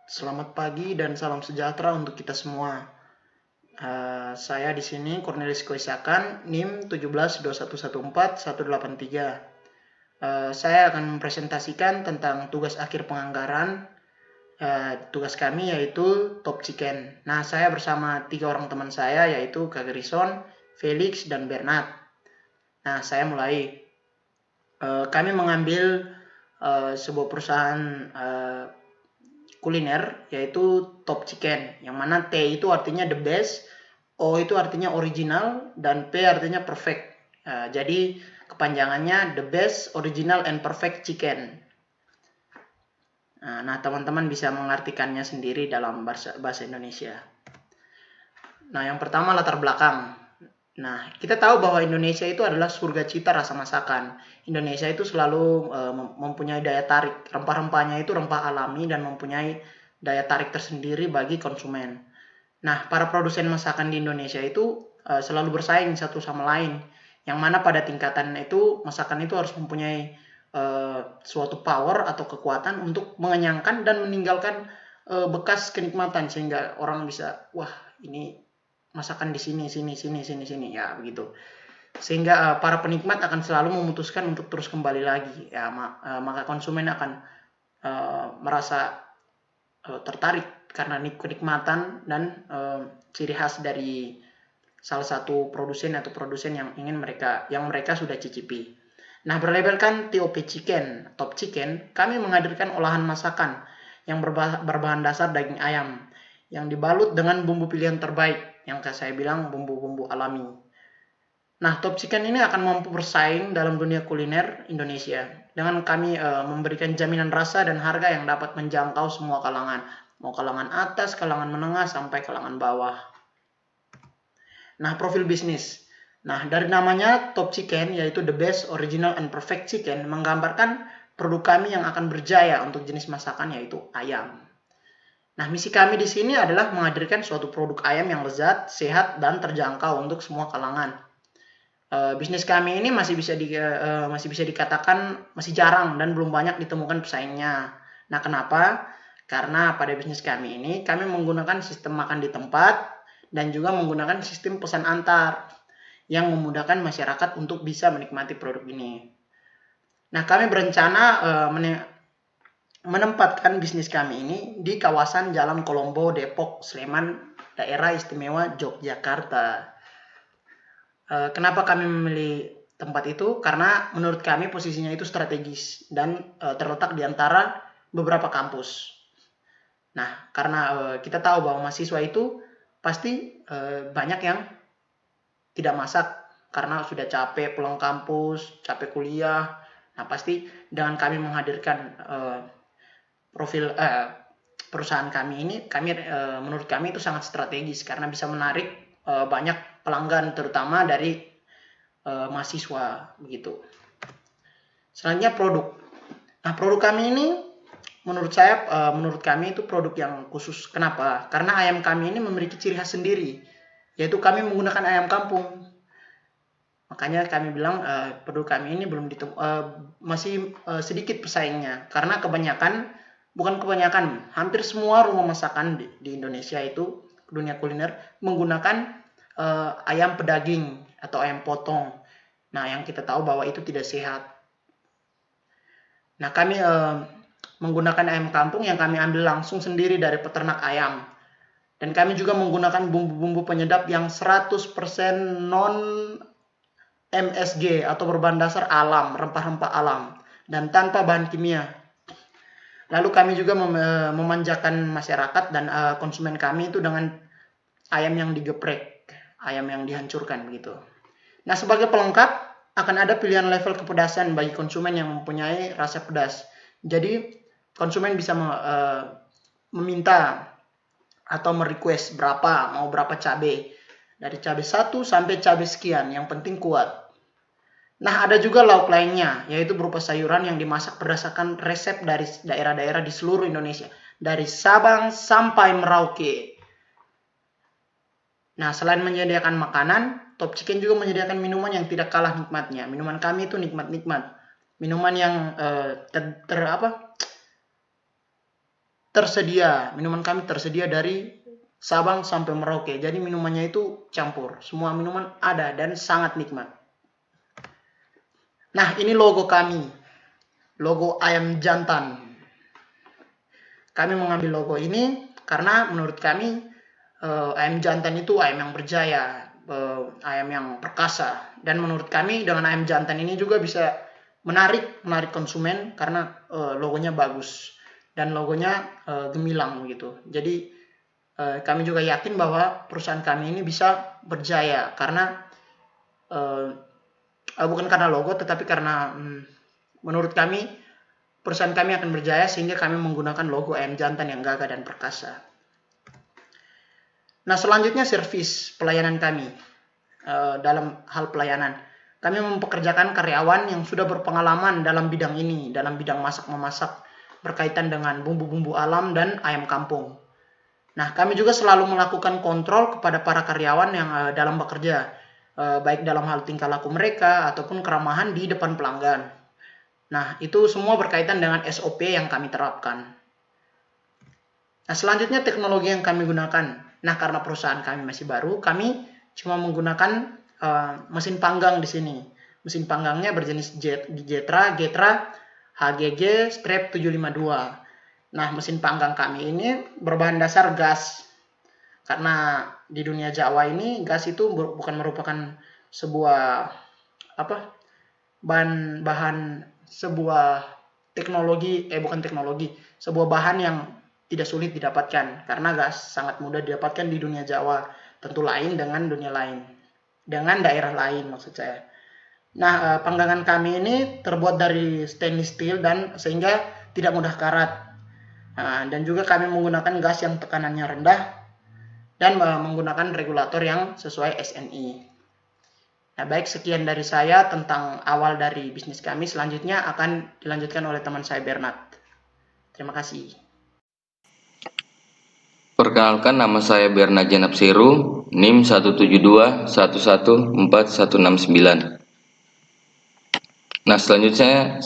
Selamat pagi dan salam sejahtera untuk kita semua. Saya di sini Cornelis Koisakan, NIM 172114-183. Saya akan mempresentasikan tentang tugas akhir penganggaran. Tugas kami yaitu Top Chicken. Nah, saya bersama 3 orang teman saya yaitu Kak Gerison, Felix, dan Bernard. Nah, saya mulai. Kami mengambil sebuah perusahaan kuliner yaitu Top Chicken, yang mana T itu artinya the best, O itu artinya original, dan P artinya perfect. Jadi kepanjangannya the best, original, and perfect chicken. Nah, teman-teman bisa mengartikannya sendiri dalam bahasa Indonesia. Nah, yang pertama latar belakang. Nah, kita tahu bahwa Indonesia itu adalah surga cita rasa masakan. Indonesia itu selalu mempunyai daya tarik. Rempah-rempahnya itu rempah alami dan mempunyai daya tarik tersendiri bagi konsumen. Nah, para produsen masakan di Indonesia itu selalu bersaing satu sama lain. Yang mana pada tingkatan itu, masakan itu harus mempunyai suatu power atau kekuatan untuk mengenyangkan dan meninggalkan bekas kenikmatan. Sehingga orang bisa, wah ini masakan di sini, ya begitu. Sehingga para penikmat akan selalu memutuskan untuk terus kembali lagi. Ya, maka konsumen akan merasa tertarik karena kenikmatan dan ciri khas dari salah satu produsen yang mereka sudah cicipi. Nah, berlabelkan TOP Chicken, Top Chicken, kami menghadirkan olahan masakan yang berbahan dasar daging ayam yang dibalut dengan bumbu pilihan terbaik, yang saya bilang bumbu-bumbu alami. Nah, Top Chicken ini akan mampu bersaing dalam dunia kuliner Indonesia dengan kami memberikan jaminan rasa dan harga yang dapat menjangkau semua kalangan, mau kalangan atas, kalangan menengah, sampai kalangan bawah. Nah, profil bisnis. Nah, dari namanya Top Chicken, yaitu the best, original, and perfect chicken, menggambarkan produk kami yang akan berjaya untuk jenis masakan yaitu ayam. Nah, misi kami di sini adalah menghadirkan suatu produk ayam yang lezat, sehat, dan terjangkau untuk semua kalangan. Bisnis kami ini masih bisa dikatakan masih jarang dan belum banyak ditemukan pesaingnya. Nah, kenapa? Karena pada bisnis kami ini kami menggunakan sistem makan di tempat dan juga menggunakan sistem pesan antar yang memudahkan masyarakat untuk bisa menikmati produk ini. Nah, kami berencana menempatkan bisnis kami ini di kawasan Jalan Kolombo, Depok, Sleman, Daerah Istimewa Yogyakarta. Kenapa kami memilih tempat itu? Karena menurut kami posisinya itu strategis dan terletak di antara beberapa kampus. Nah, karena kita tahu bahwa mahasiswa itu pasti banyak yang tidak masak karena sudah capek pulang kampus, capek kuliah. Nah, pasti dengan kami menghadirkan profil perusahaan kami ini, menurut kami itu sangat strategis karena bisa menarik banyak pelanggan, terutama dari mahasiswa begitu. Selanjutnya produk. Nah, produk kami ini menurut kami itu produk yang khusus. Kenapa? Karena ayam kami ini memiliki ciri khas sendiri, yaitu kami menggunakan ayam kampung. Makanya kami bilang produk kami ini masih sedikit pesaingnya, karena hampir semua rumah masakan di Indonesia itu dunia kuliner menggunakan ayam pedaging atau ayam potong. Nah, yang kita tahu bahwa itu tidak sehat. Nah, kami menggunakan ayam kampung yang kami ambil langsung sendiri dari peternak ayam. Dan kami juga menggunakan bumbu-bumbu penyedap yang 100% non MSG atau berbahan dasar alam, rempah-rempah alam, dan tanpa bahan kimia. Lalu kami juga memanjakan masyarakat dan konsumen kami itu dengan ayam yang digeprek, ayam yang dihancurkan begitu. Nah, sebagai pelengkap akan ada pilihan level kepedasan bagi konsumen yang mempunyai rasa pedas. Jadi konsumen bisa meminta atau merequest mau berapa cabai. Dari cabai 1 sampai cabai sekian, yang penting kuat. Nah, ada juga lauk lainnya, yaitu berupa sayuran yang dimasak berdasarkan resep dari daerah-daerah di seluruh Indonesia, dari Sabang sampai Merauke. Nah, selain menyediakan makanan, Top Chicken juga menyediakan minuman yang tidak kalah nikmatnya. Minuman kami itu nikmat-nikmat. Minuman yang minuman kami tersedia dari Sabang sampai Merauke. Jadi minumannya itu campur. Semua minuman ada dan sangat nikmat. Nah, ini logo kami. Logo ayam jantan. Kami mengambil logo ini karena menurut kami ayam jantan itu ayam yang berjaya, ayam yang perkasa. Dan menurut kami dengan ayam jantan ini juga bisa menarik konsumen karena logonya bagus dan logonya gemilang gitu. Jadi kami juga yakin bahwa perusahaan kami ini bisa berjaya karena bukan karena logo, tetapi karena menurut kami perusahaan kami akan berjaya sehingga kami menggunakan logo ayam jantan yang gagah dan perkasa. Nah, selanjutnya servis pelayanan kami. Dalam hal pelayanan, kami mempekerjakan karyawan yang sudah berpengalaman dalam bidang ini, dalam bidang masak-memasak berkaitan dengan bumbu-bumbu alam dan ayam kampung. Nah, kami juga selalu melakukan kontrol kepada para karyawan yang dalam bekerja, baik dalam hal tingkah laku mereka ataupun keramahan di depan pelanggan. Nah, itu semua berkaitan dengan SOP yang kami terapkan. Nah, selanjutnya teknologi yang kami gunakan. Nah, karena perusahaan kami masih baru, kami cuma menggunakan mesin panggang di sini. Mesin panggangnya berjenis Getra HGG Strap 752. Nah, mesin panggang kami ini berbahan dasar gas. Karena di dunia Jawa ini gas itu bukan merupakan sebuah sebuah teknologi, sebuah bahan yang tidak sulit didapatkan karena gas sangat mudah didapatkan di dunia Jawa. Tentu lain dengan daerah lain maksud saya. Nah, panggangan kami ini terbuat dari stainless steel dan sehingga tidak mudah karat. Dan juga kami menggunakan gas yang tekanannya rendah dan menggunakan regulator yang sesuai SNI. Nah, baik, sekian dari saya tentang awal dari bisnis kami. Selanjutnya akan dilanjutkan oleh teman saya Bernard. Terima kasih. Perkenalkan, nama saya Bernard Janab Seru, NIM 172114169. Nah, selanjutnya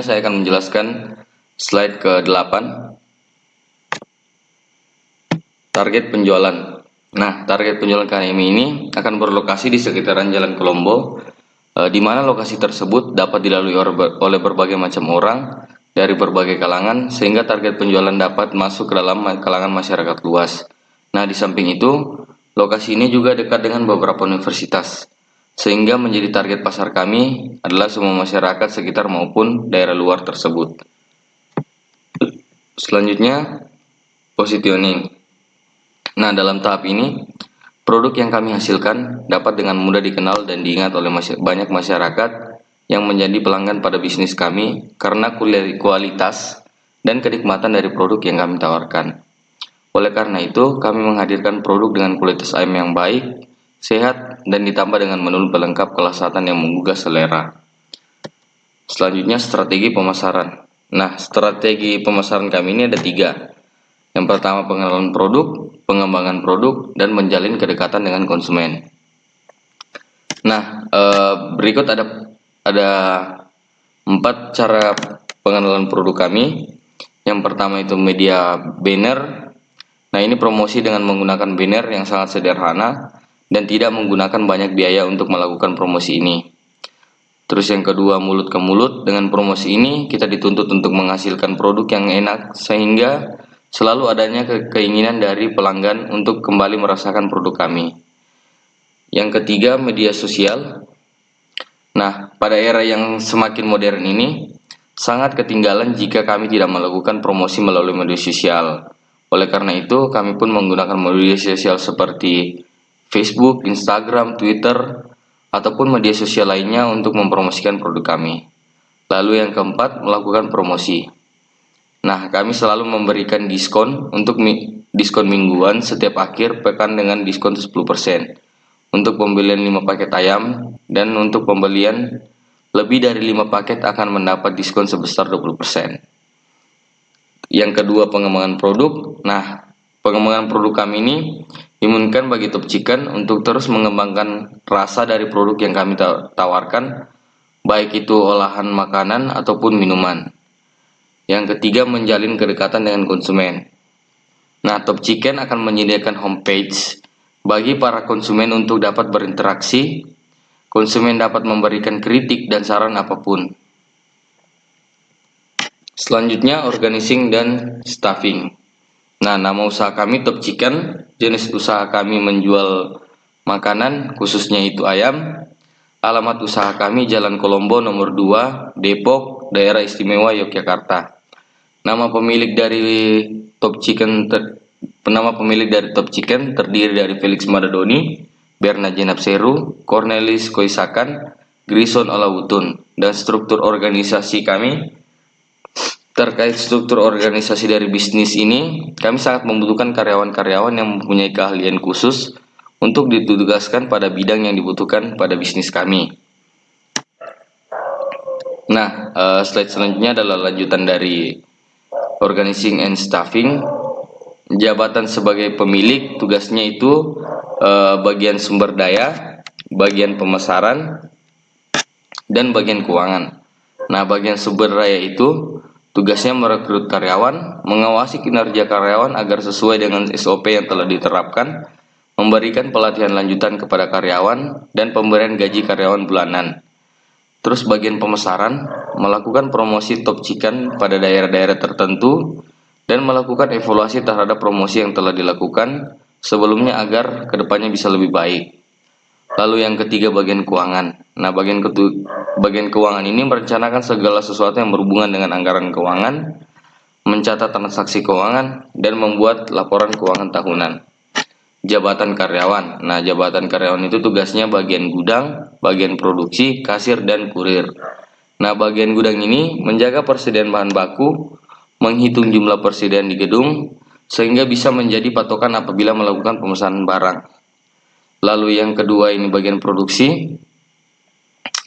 saya akan menjelaskan slide ke-8. Target penjualan. Nah, target penjualan kami ini akan berlokasi di sekitaran Jalan Kolombo, di mana lokasi tersebut dapat dilalui oleh berbagai macam orang dari berbagai kalangan, sehingga target penjualan dapat masuk ke dalam kalangan masyarakat luas. Nah, di samping itu, lokasi ini juga dekat dengan beberapa universitas, sehingga menjadi target pasar kami adalah semua masyarakat sekitar maupun daerah luar tersebut. Selanjutnya, positioning. Nah, dalam tahap ini, produk yang kami hasilkan dapat dengan mudah dikenal dan diingat oleh banyak masyarakat yang menjadi pelanggan pada bisnis kami karena kualitas dan kenikmatan dari produk yang kami tawarkan. Oleh karena itu, kami menghadirkan produk dengan kualitas ayam yang baik, sehat, dan ditambah dengan menu pelengkap kelezatan yang menggugah selera. Selanjutnya, strategi pemasaran. Nah, strategi pemasaran kami ini ada 3. Yang pertama, pengenalan produk, pengembangan produk, dan menjalin kedekatan dengan konsumen. Nah, berikut ada 4 cara pengenalan produk kami. Yang pertama itu media banner. Nah, ini promosi dengan menggunakan banner yang sangat sederhana dan tidak menggunakan banyak biaya untuk melakukan promosi ini. Terus yang kedua, mulut ke mulut. Dengan promosi ini kita dituntut untuk menghasilkan produk yang enak sehingga selalu adanya keinginan dari pelanggan untuk kembali merasakan produk kami. Yang ketiga, media sosial. Nah, pada era yang semakin modern ini, sangat ketinggalan jika kami tidak melakukan promosi melalui media sosial. Oleh karena itu, kami pun menggunakan media sosial seperti Facebook, Instagram, Twitter, ataupun media sosial lainnya untuk mempromosikan produk kami. Lalu yang keempat, melakukan promosi. Nah, kami selalu memberikan diskon untuk diskon mingguan setiap akhir pekan dengan diskon 10%. Untuk pembelian 5 paket ayam dan untuk pembelian lebih dari 5 paket akan mendapat diskon sebesar 20%. Yang kedua, pengembangan produk. Nah, pengembangan produk kami ini dimungkinkan bagi Top Chicken untuk terus mengembangkan rasa dari produk yang kami tawarkan, baik itu olahan makanan ataupun minuman. Yang ketiga, menjalin kedekatan dengan konsumen. Nah, Top Chicken akan menyediakan homepage bagi para konsumen untuk dapat berinteraksi. Konsumen dapat memberikan kritik dan saran apapun. Selanjutnya, organizing dan staffing. Nah, nama usaha kami Top Chicken. Jenis usaha kami menjual makanan, khususnya itu ayam. Alamat usaha kami Jalan Kolombo nomor 2, Depok, Daerah Istimewa Yogyakarta. Nama pemilik dari Top Chicken terdiri dari Felix Madadoni, Berna Jenab Seru, Cornelis Koisakan, Grison Olawutun. Dan struktur organisasi kami. Terkait struktur organisasi dari bisnis ini, kami sangat membutuhkan karyawan-karyawan yang mempunyai keahlian khusus untuk ditugaskan pada bidang yang dibutuhkan pada bisnis kami. Nah, slide selanjutnya adalah lanjutan dari organizing and staffing. Jabatan sebagai pemilik, tugasnya itu bagian sumber daya, bagian pemasaran, dan bagian keuangan. Nah, bagian sumber daya itu tugasnya merekrut karyawan, mengawasi kinerja karyawan agar sesuai dengan SOP yang telah diterapkan, memberikan pelatihan lanjutan kepada karyawan, dan pemberian gaji karyawan bulanan. Terus bagian pemasaran, melakukan promosi Top Chicken pada daerah-daerah tertentu, dan melakukan evaluasi terhadap promosi yang telah dilakukan sebelumnya agar kedepannya bisa lebih baik. Lalu yang ketiga, bagian keuangan. Nah, bagian keuangan ini merencanakan segala sesuatu yang berhubungan dengan anggaran keuangan, mencatat transaksi keuangan, dan membuat laporan keuangan tahunan. Jabatan karyawan. Nah, jabatan karyawan itu tugasnya bagian gudang, bagian produksi, kasir, dan kurir. Nah, bagian gudang ini menjaga persediaan bahan baku, menghitung jumlah persediaan di gedung, sehingga bisa menjadi patokan apabila melakukan pemesanan barang. Lalu yang kedua ini bagian produksi,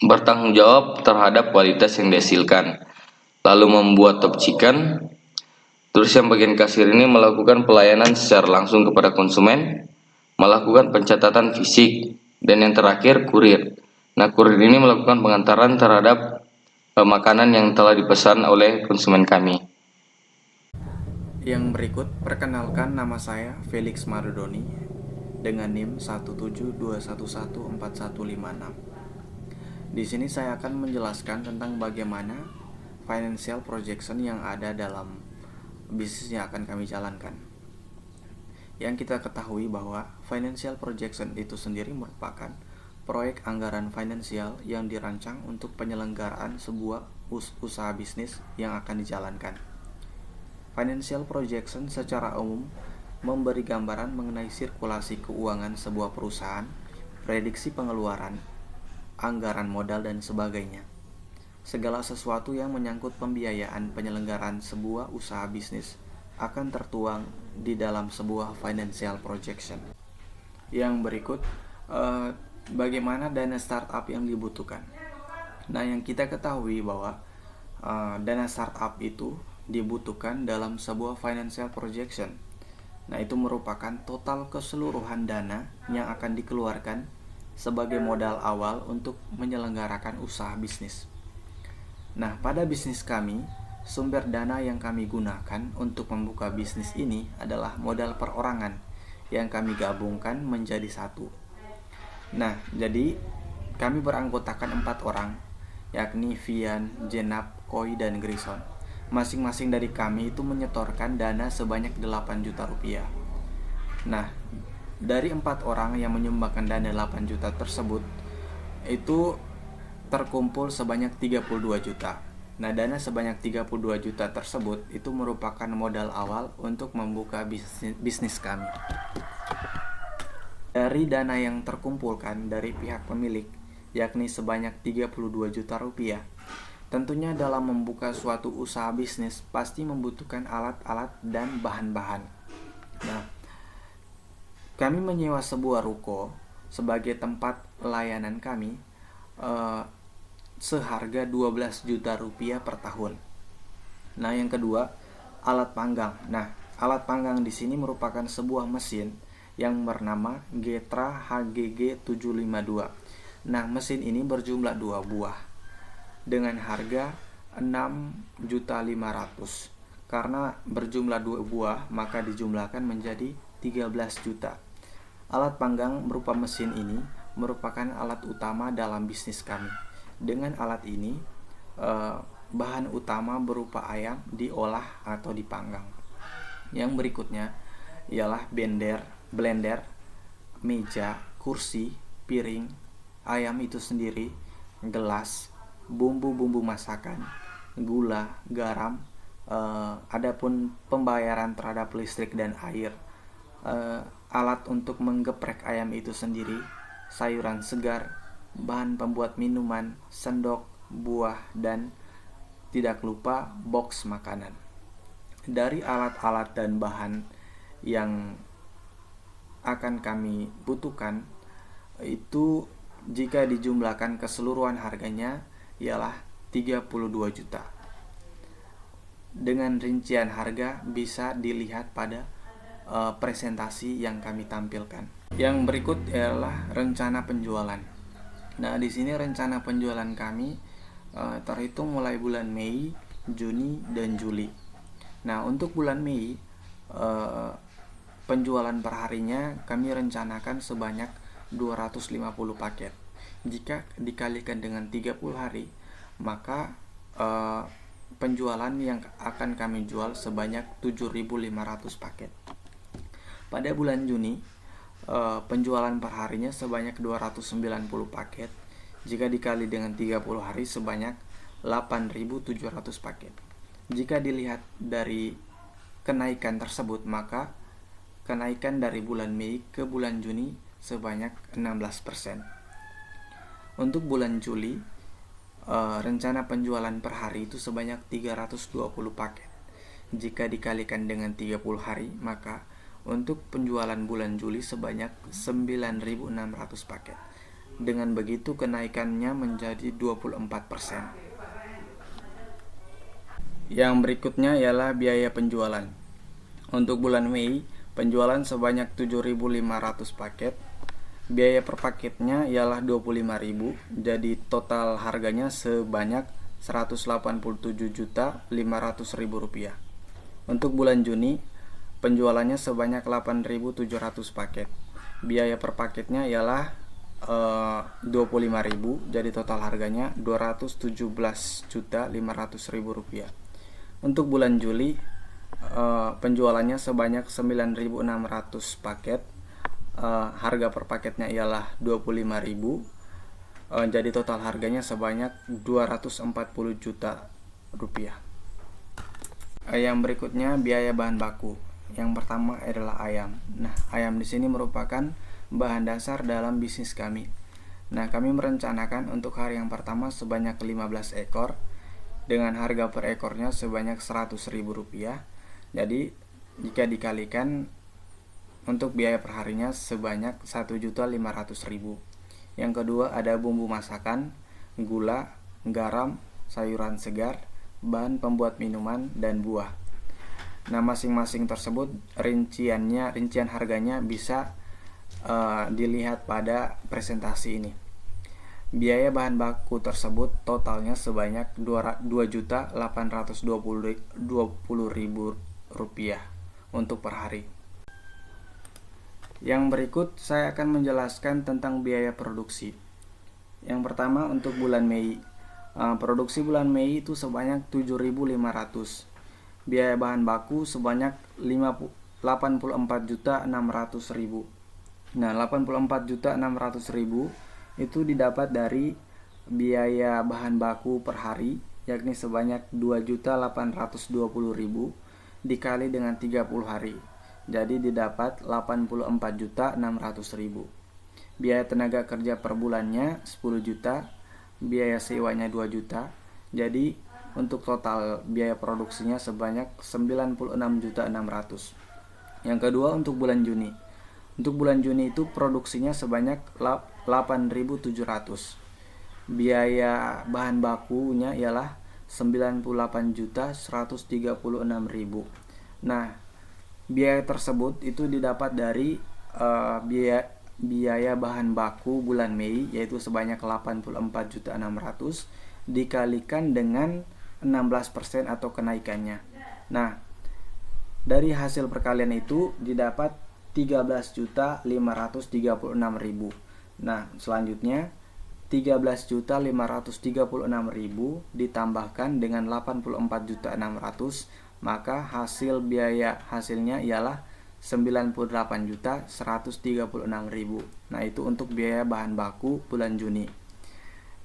bertanggung jawab terhadap kualitas yang dihasilkan, lalu membuat Top Chicken. Terus yang bagian kasir ini melakukan pelayanan secara langsung kepada konsumen, melakukan pencatatan fisik, dan yang terakhir kurir. Nah, kurir ini melakukan pengantaran terhadap makanan yang telah dipesan oleh konsumen kami. Yang berikut, perkenalkan, nama saya Felix Madadoni dengan NIM 172114156. Di sini saya akan menjelaskan tentang bagaimana financial projection yang ada dalam bisnis yang akan kami jalankan. Yang kita ketahui bahwa financial projection itu sendiri merupakan proyek anggaran finansial yang dirancang untuk penyelenggaraan sebuah usaha bisnis yang akan dijalankan. Financial projection secara umum memberi gambaran mengenai sirkulasi keuangan sebuah perusahaan, prediksi pengeluaran, anggaran modal, dan sebagainya. Segala sesuatu yang menyangkut pembiayaan penyelenggaraan sebuah usaha bisnis akan tertuang di dalam sebuah financial projection. Yang berikut, bagaimana dana startup yang dibutuhkan. Nah, yang kita ketahui bahwa dana startup itu dibutuhkan dalam sebuah financial projection. Nah, itu merupakan total keseluruhan dana yang akan dikeluarkan sebagai modal awal untuk menyelenggarakan usaha bisnis. Nah, pada bisnis kami, sumber dana yang kami gunakan untuk membuka bisnis ini adalah modal perorangan yang kami gabungkan menjadi satu. Nah, jadi kami beranggotakan 4 orang, yakni Vian, Jenab, Koi, dan Grison. Masing-masing dari kami itu menyetorkan dana sebanyak 8 juta rupiah. Nah, dari 4 orang yang menyumbangkan dana 8 juta tersebut, itu terkumpul sebanyak 32 juta. Nah, dana sebanyak 32 juta tersebut itu merupakan modal awal untuk membuka bisnis kami. Dari dana yang terkumpulkan dari pihak pemilik, yakni sebanyak 32 juta rupiah, tentunya dalam membuka suatu usaha bisnis pasti membutuhkan alat-alat dan bahan-bahan. Nah, kami menyewa sebuah ruko sebagai tempat pelayanan kami seharga 12 juta rupiah per tahun. Nah, yang kedua, alat panggang. Nah, alat panggang di sini merupakan sebuah mesin yang bernama Getra HGG 752. Nah, mesin ini berjumlah 2 buah dengan harga 6.500.000. karena berjumlah 2 buah maka dijumlahkan menjadi 13 juta. Alat panggang berupa mesin ini merupakan alat utama dalam bisnis kami. Dengan alat ini bahan utama berupa ayam diolah atau dipanggang. Yang berikutnya ialah blender, meja, kursi, piring, ayam itu sendiri, gelas, bumbu-bumbu masakan, gula, garam, adapun pembayaran terhadap listrik dan air, alat untuk menggeprek ayam itu sendiri, sayuran segar, bahan pembuat minuman, sendok, buah, dan tidak lupa box makanan. Dari alat-alat dan bahan yang akan kami butuhkan itu jika dijumlahkan keseluruhan harganya ialah 32 juta. Dengan rincian harga bisa dilihat pada presentasi yang kami tampilkan. Yang berikut ialah rencana penjualan. Nah, di sini rencana penjualan kami terhitung mulai bulan Mei, Juni, dan Juli. Nah, untuk bulan Mei penjualan perharinya kami rencanakan sebanyak 250 paket. Jika dikalikan dengan 30 hari, maka penjualan yang akan kami jual sebanyak 7.500 paket. Pada bulan Juni, penjualan perharinya sebanyak 290 paket. Jika dikali dengan 30 hari sebanyak 8.700 paket. Jika dilihat dari kenaikan tersebut, maka kenaikan dari bulan Mei ke bulan Juni sebanyak 16%. Untuk bulan Juli, rencana penjualan per hari itu sebanyak 320 paket. Jika dikalikan dengan 30 hari, maka untuk penjualan bulan Juli sebanyak 9.600 paket. Dengan begitu kenaikannya menjadi 24%. Yang berikutnya ialah biaya penjualan. Untuk bulan Mei, penjualan sebanyak 7.500 paket. Biaya per paketnya ialah 25.000, jadi total harganya sebanyak 187.500.000 rupiah. Untuk bulan Juni, penjualannya sebanyak 8.700 paket. Biaya per paketnya ialah 25.000, jadi total harganya 217.500.000 rupiah. Untuk bulan Juli, penjualannya sebanyak 9.600 paket. Harga per paketnya ialah 25.000, jadi total harganya sebanyak 240 juta rupiah. Yang berikutnya biaya bahan baku. Yang pertama adalah ayam. Nah, ayam di sini merupakan bahan dasar dalam bisnis kami. Nah, kami merencanakan untuk hari yang pertama sebanyak 15 ekor dengan harga per ekornya sebanyak 100.000 rupiah. Jadi jika dikalikan untuk biaya perharinya sebanyak 1.500.000. Yang kedua ada bumbu masakan, gula, garam, sayuran segar, bahan pembuat minuman, dan buah. Nah, masing-masing tersebut rincian harganya bisa dilihat pada presentasi ini. Biaya bahan baku tersebut totalnya sebanyak 2.820.000 rupiah untuk per hari. Yang berikut saya akan menjelaskan tentang biaya produksi. Yang pertama untuk bulan Mei. Produksi bulan Mei itu sebanyak 7.500. Biaya bahan baku sebanyak 84.600.000. Nah, 84.600.000 itu didapat dari biaya bahan baku per hari, yakni sebanyak 2.820.000 dikali dengan 30 hari. Jadi didapat 84.600.000. Biaya tenaga kerja per bulannya 10 juta, biaya sewanya 2 juta. Jadi untuk total biaya produksinya sebanyak 96.600.000. Yang kedua untuk bulan Juni. Untuk bulan Juni itu produksinya sebanyak 8.700. Biaya bahan bakunya ialah 98.136.000. Nah, biaya tersebut itu didapat dari biaya bahan baku bulan Mei, yaitu sebanyak 84.600.000 dikalikan dengan 16% atau kenaikannya. Nah, dari hasil perkalian itu didapat 13.536.000. Nah, selanjutnya 13.536.000 ditambahkan dengan 84.600, maka hasil biaya hasilnya ialah 98.136.000. Nah, itu untuk biaya bahan baku bulan Juni.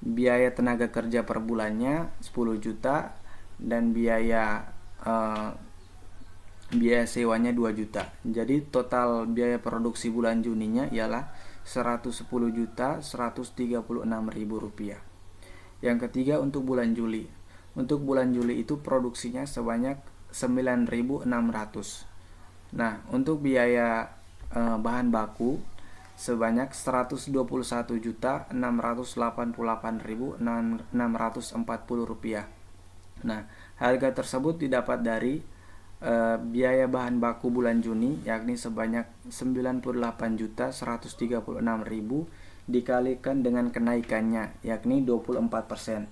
Biaya tenaga kerja per bulannya 10 juta dan biaya sewanya 2 juta. Jadi total biaya produksi bulan Juninya ialah 110.136.000 rupiah. Yang ketiga untuk bulan Juli. Untuk bulan Juli itu produksinya sebanyak 9.600. Nah, untuk biaya bahan baku sebanyak 121.688.640 rupiah. Nah, harga tersebut didapat dari biaya bahan baku bulan Juni, yakni sebanyak 98.136.000 dikalikan dengan kenaikannya, yakni 24%.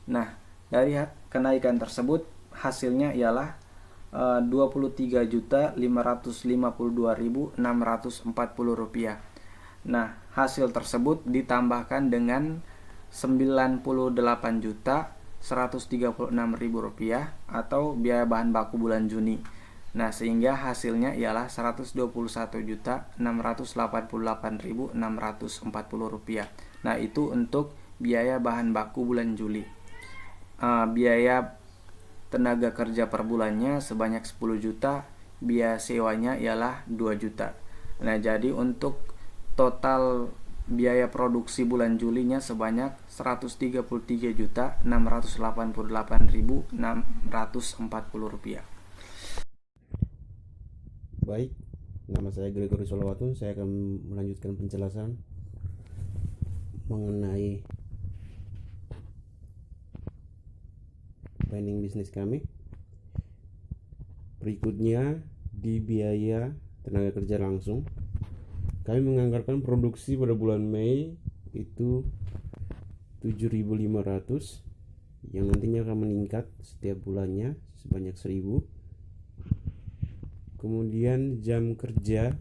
Nah, dari kenaikan tersebut hasilnya ialah 23.552.640 rupiah. Nah, hasil tersebut ditambahkan dengan 98.136.000 rupiah atau biaya bahan baku bulan Juni. Nah, sehingga hasilnya ialah 121.688.640 rupiah. Nah, itu untuk biaya bahan baku bulan Juli. Biaya tenaga kerja per bulannya sebanyak 10 juta, biaya sewanya ialah 2 juta. Nah, jadi untuk total biaya produksi bulan Julinya sebanyak 133.688.640 rupiah. Baik, nama saya Gregory Solowatun. Saya akan melanjutkan penjelasan mengenai planning bisnis kami. Berikutnya di biaya tenaga kerja langsung, kami menganggarkan produksi pada bulan Mei itu 7.500 yang nantinya akan meningkat setiap bulannya sebanyak 1.000. Kemudian jam kerja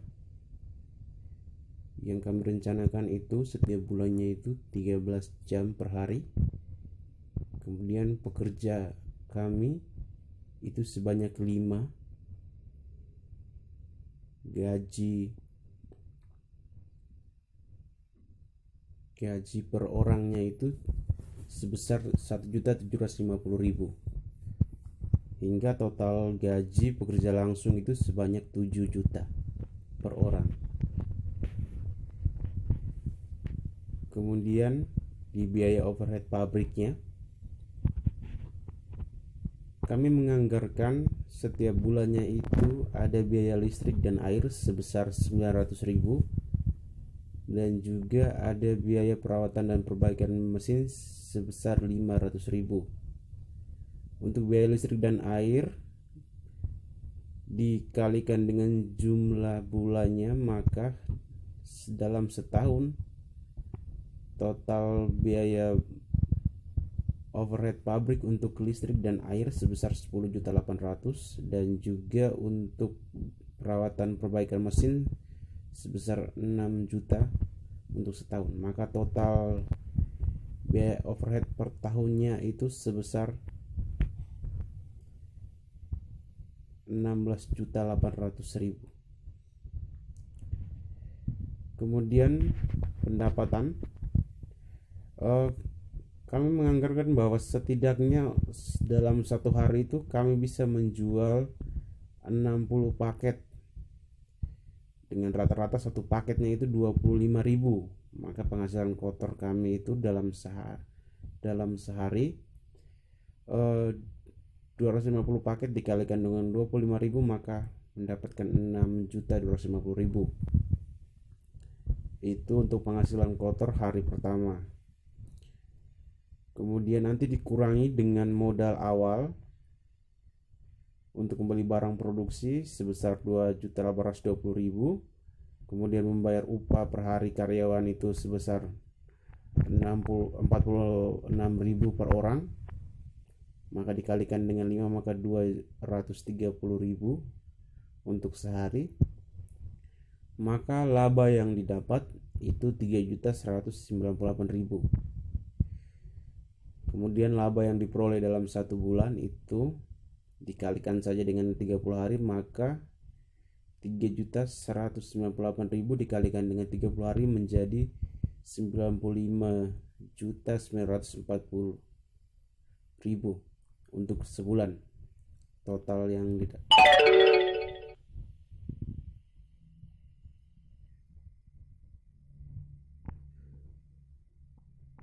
yang kami rencanakan itu setiap bulannya itu 13 jam per hari. Kemudian pekerja kami itu sebanyak 5. Gaji per orangnya itu sebesar 1.750.000, hingga total gaji pekerja langsung itu sebanyak 7 juta per orang. Kemudian di biaya overhead pabriknya, kami menganggarkan setiap bulannya itu ada biaya listrik dan air sebesar 900.000, dan juga ada biaya perawatan dan perbaikan mesin sebesar 500.000. Untuk biaya listrik dan air dikalikan dengan jumlah bulannya, maka dalam setahun total biaya overhead pabrik untuk listrik dan air sebesar 10.800.000, dan juga untuk perawatan perbaikan mesin sebesar 6 juta untuk setahun. Maka total biaya overhead per tahunnya itu sebesar 16.800.000. Kemudian pendapatan, kami menganggarkan bahwa setidaknya dalam satu hari itu kami bisa menjual 60 paket, dengan rata-rata satu paketnya itu 25.000. Maka penghasilan kotor kami itu dalam sehari 250 paket dikalikan dengan 25.000, maka mendapatkan 6.250.000. Itu untuk penghasilan kotor hari pertama. Kemudian nanti dikurangi dengan modal awal untuk membeli barang produksi sebesar 2.820.000. Kemudian membayar upah per hari karyawan itu sebesar 46.000 per orang. maka dikalikan dengan 5 maka 230.000 untuk sehari, maka laba yang didapat itu 3.198.000. Kemudian laba yang diperoleh dalam 1 bulan itu dikalikan saja dengan 30 hari, maka 3.198.000 dikalikan dengan 30 hari menjadi 95.940.000 untuk sebulan total yang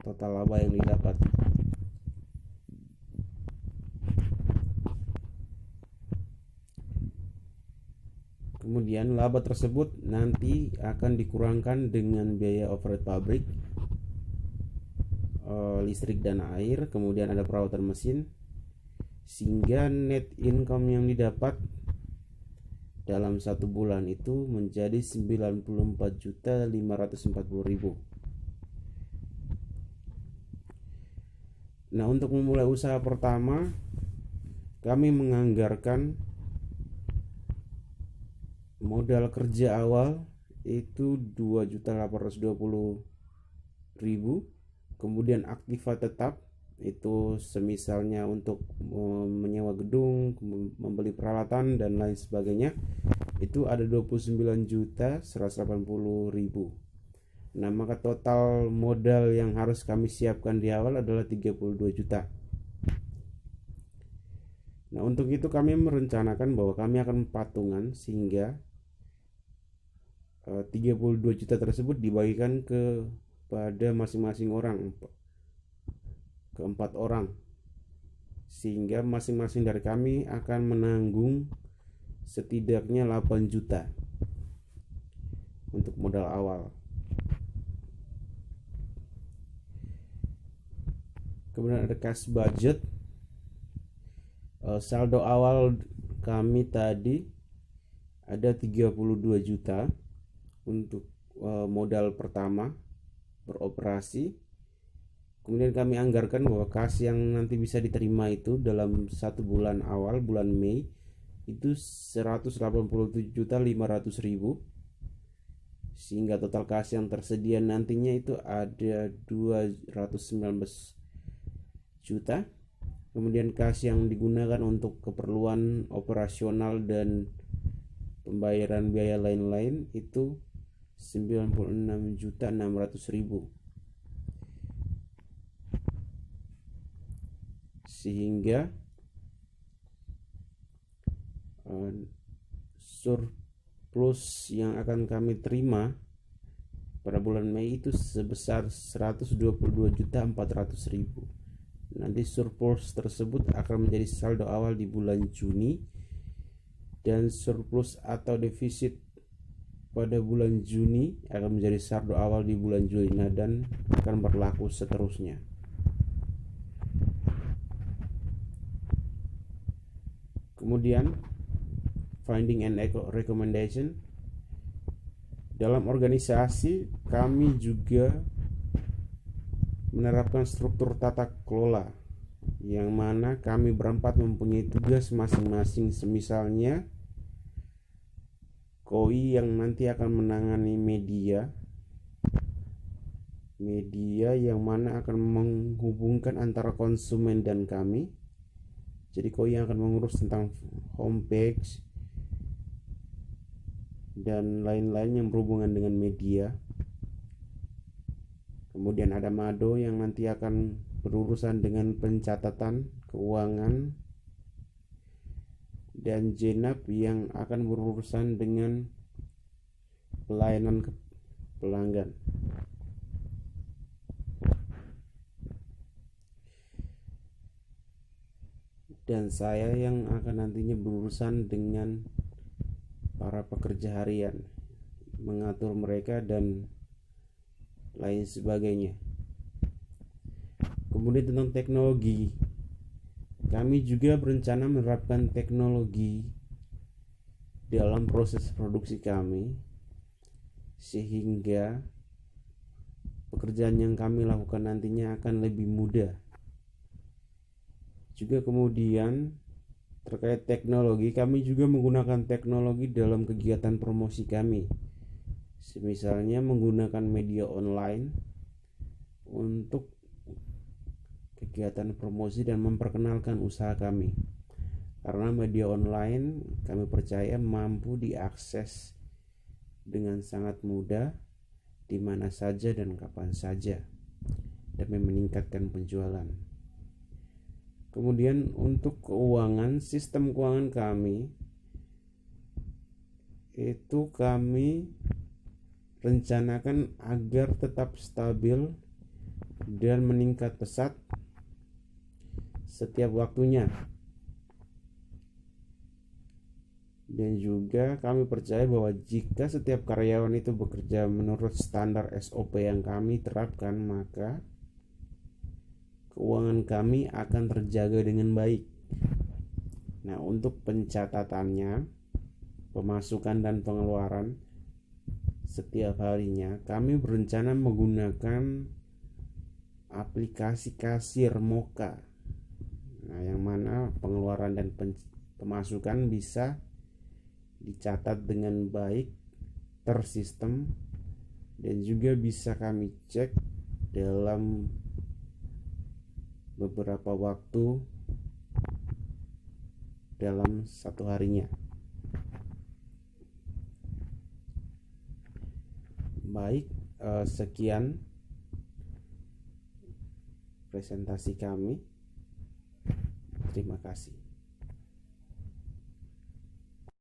total laba yang didapat. Kemudian laba tersebut nanti akan dikurangkan dengan biaya overhead pabrik, listrik dan air, kemudian ada perawatan mesin, sehingga net income yang didapat dalam 1 bulan itu menjadi 94.540.000. Nah, untuk memulai usaha pertama kami menganggarkan modal kerja awal itu 2.820.000, kemudian aktiva tetap itu semisalnya untuk menyewa gedung, membeli peralatan dan lain sebagainya, itu ada 29.180.000. Nah, maka total modal yang harus kami siapkan di awal adalah 32 juta. Nah, untuk itu kami merencanakan bahwa kami akan patungan sehingga 32 juta tersebut dibagikan kepada masing-masing orang, ke 4 orang, sehingga masing-masing dari kami akan menanggung setidaknya 8 juta untuk modal awal. Kemudian ada cash budget. Saldo awal kami tadi ada 32 juta untuk modal pertama beroperasi. Kemudian kami anggarkan bahwa kas yang nanti bisa diterima itu dalam 1 bulan awal, bulan Mei, itu 187.500.000, sehingga total kas yang tersedia nantinya itu ada 219 juta. Kemudian kas yang digunakan untuk keperluan operasional dan pembayaran biaya lain-lain itu 96.600.000, sehingga surplus yang akan kami terima pada bulan Mei itu sebesar 122.400.000. Nanti surplus tersebut akan menjadi saldo awal di bulan Juni, dan surplus atau defisit pada bulan Juni akan menjadi saldo awal di bulan Juli, dan akan berlaku seterusnya. Kemudian finding and recommendation. Dalam organisasi kami juga menerapkan struktur tata kelola, yang mana kami berempat mempunyai tugas masing-masing. Semisalnya Koi yang nanti akan menangani media yang mana akan menghubungkan antara konsumen dan kami. Jadi Koi yang akan mengurus tentang homepage dan lain-lain yang berhubungan dengan media. Kemudian ada Mado yang nanti akan berurusan dengan pencatatan keuangan, dan Jenab yang akan berurusan dengan pelayanan ke pelanggan. Dan saya yang akan nantinya berurusan dengan para pekerja harian, mengatur mereka dan lain sebagainya. Kemudian tentang teknologi, kami juga berencana menerapkan teknologi dalam proses produksi kami, sehingga pekerjaan yang kami lakukan nantinya akan lebih mudah. Juga kemudian terkait teknologi, kami juga menggunakan teknologi dalam kegiatan promosi kami. Misalnya menggunakan media online untuk kegiatan promosi dan memperkenalkan usaha kami. Karena media online kami percaya mampu diakses dengan sangat mudah di mana saja dan kapan saja demi meningkatkan penjualan. Kemudian untuk keuangan, sistem keuangan kami itu kami rencanakan agar tetap stabil dan meningkat pesat setiap waktunya. Dan juga kami percaya bahwa jika setiap karyawan itu bekerja menurut standar SOP yang kami terapkan, maka keuangan kami akan terjaga dengan baik. Nah, untuk pencatatannya, pemasukan dan pengeluaran setiap harinya, kami berencana menggunakan aplikasi kasir Moka. Nah, yang mana pengeluaran dan pemasukan bisa dicatat dengan baik, tersistem, dan juga bisa kami cek dalam beberapa waktu dalam satu harinya. Baik, sekian presentasi kami. Terima kasih.